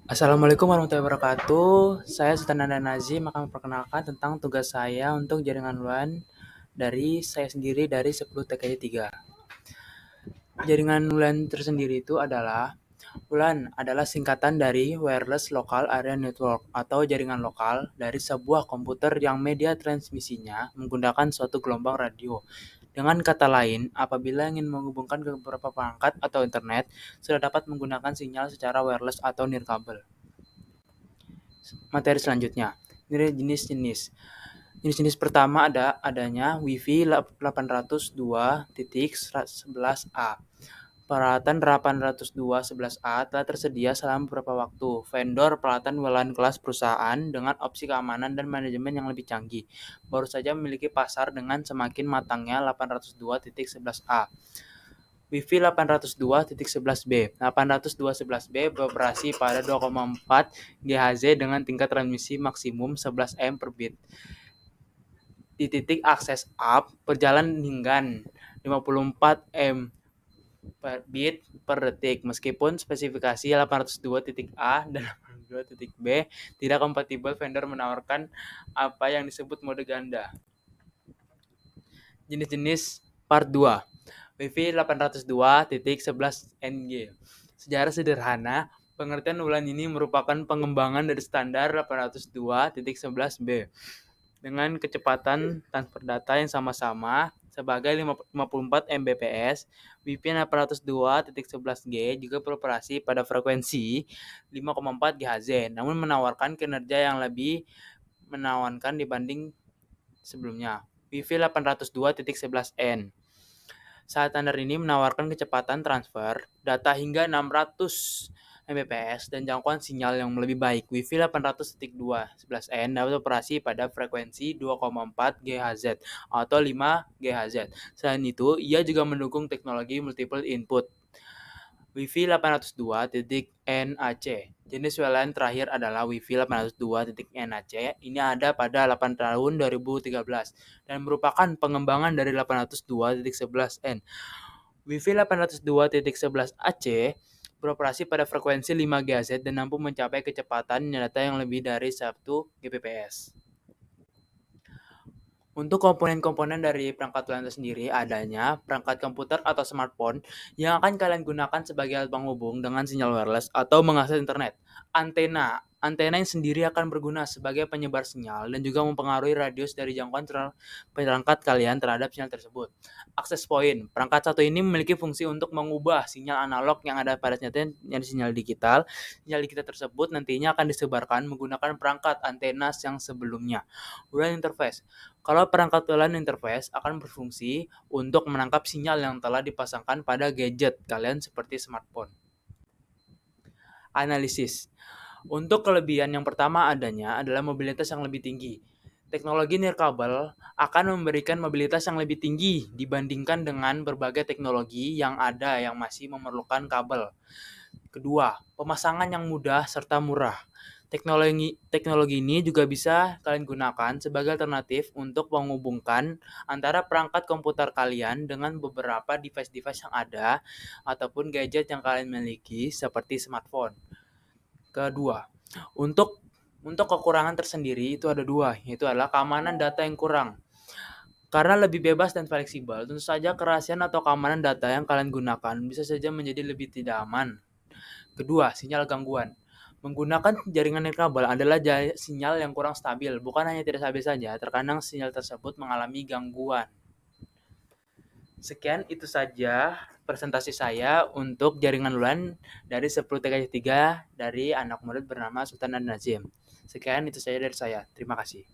Assalamualaikum warahmatullahi wabarakatuh. Saya Sultan Nanda Nazim akan memperkenalkan tentang tugas saya untuk jaringan LAN dari saya sendiri dari 10 TKJ 3. Jaringan LAN tersendiri itu adalah WLAN adalah singkatan dari Wireless Local Area Network atau jaringan lokal dari sebuah komputer yang media transmisinya menggunakan suatu gelombang radio. Dengan kata lain, apabila ingin menghubungkan ke beberapa perangkat atau internet, sudah dapat menggunakan sinyal secara wireless atau nirkabel. Materi selanjutnya, ini jenis-jenis. Jenis-jenis pertama adanya Wi-Fi 802.11a. Peralatan 802.11a telah tersedia selama beberapa waktu. Vendor peralatan WLAN kelas perusahaan dengan opsi keamanan dan manajemen yang lebih canggih. Baru saja memiliki pasar dengan semakin matangnya 802.11a. Wi-Fi 802.11b. 802.11b beroperasi pada 2,4 GHz dengan tingkat transmisi maksimum 11 M per bit. Di titik akses up berjalan hingga 54 M per bit per detik. Meskipun spesifikasi 802.A dan 802.B tidak kompatibel, vendor menawarkan apa yang disebut mode ganda. Jenis-jenis part 2. Wi-Fi 802.11ng. Secara sederhana, pengertian WLAN ini merupakan pengembangan dari standar 802.11b dengan kecepatan transfer data yang sama-sama sebagai 54 Mbps. Wi-Fi 802.11g juga beroperasi pada frekuensi 5,4 GHz, namun menawarkan kinerja yang lebih menawankan dibanding sebelumnya. Wi-Fi 802.11n. Saat standar ini menawarkan kecepatan transfer data hingga 600 Mbps dan jangkauan sinyal yang lebih baik. Wi-Fi 800.2.11n dapat operasi pada frekuensi 2,4 GHz atau 5 GHz. Selain itu, ia juga mendukung teknologi multiple input. Wi-Fi 802.NAC. Jenis WLAN terakhir adalah Wi-Fi 802.NAC. Ini ada pada 8 tahun 2013 dan merupakan pengembangan dari 802.11n. Wi-Fi 802.11ac beroperasi pada frekuensi 5 GHz dan mampu mencapai kecepatan data yang lebih dari 1 Gbps. Untuk komponen-komponen dari perangkat WLAN itu sendiri adanya perangkat komputer atau smartphone yang akan kalian gunakan sebagai alat penghubung dengan sinyal wireless atau mengakses internet. Antena. Antena yang sendiri akan berguna sebagai penyebar sinyal dan juga mempengaruhi radius dari jangkauan perangkat kalian terhadap sinyal tersebut. Access point. Perangkat satu ini memiliki fungsi untuk mengubah sinyal analog yang ada pada sinyal digital. Sinyal digital tersebut nantinya akan disebarkan menggunakan perangkat antena yang sebelumnya. WLAN interface. Kalau perangkat WLAN interface akan berfungsi untuk menangkap sinyal yang telah dipasangkan pada gadget kalian seperti smartphone. Analisis. Untuk kelebihan yang pertama adanya adalah mobilitas yang lebih tinggi. Teknologi nirkabel akan memberikan mobilitas yang lebih tinggi dibandingkan dengan berbagai teknologi yang ada yang masih memerlukan kabel. Kedua, pemasangan yang mudah serta murah. Teknologi ini juga bisa kalian gunakan sebagai alternatif untuk menghubungkan antara perangkat komputer kalian dengan beberapa device-device yang ada ataupun gadget yang kalian miliki seperti smartphone. Kedua, untuk kekurangan tersendiri itu ada dua, yaitu adalah keamanan data yang kurang. Karena lebih bebas dan fleksibel, tentu saja kerahasiaan atau keamanan data yang kalian gunakan bisa saja menjadi lebih tidak aman. Kedua, sinyal gangguan. Menggunakan jaringan nirkabel adalah sinyal yang kurang stabil. Bukan hanya tidak stabil saja, terkadang sinyal tersebut mengalami gangguan. Sekian itu saja presentasi saya untuk jaringan LAN dari 10 TKJ 3 dari anak murid bernama Sultan Nazim. Sekian itu saja dari saya. Terima kasih.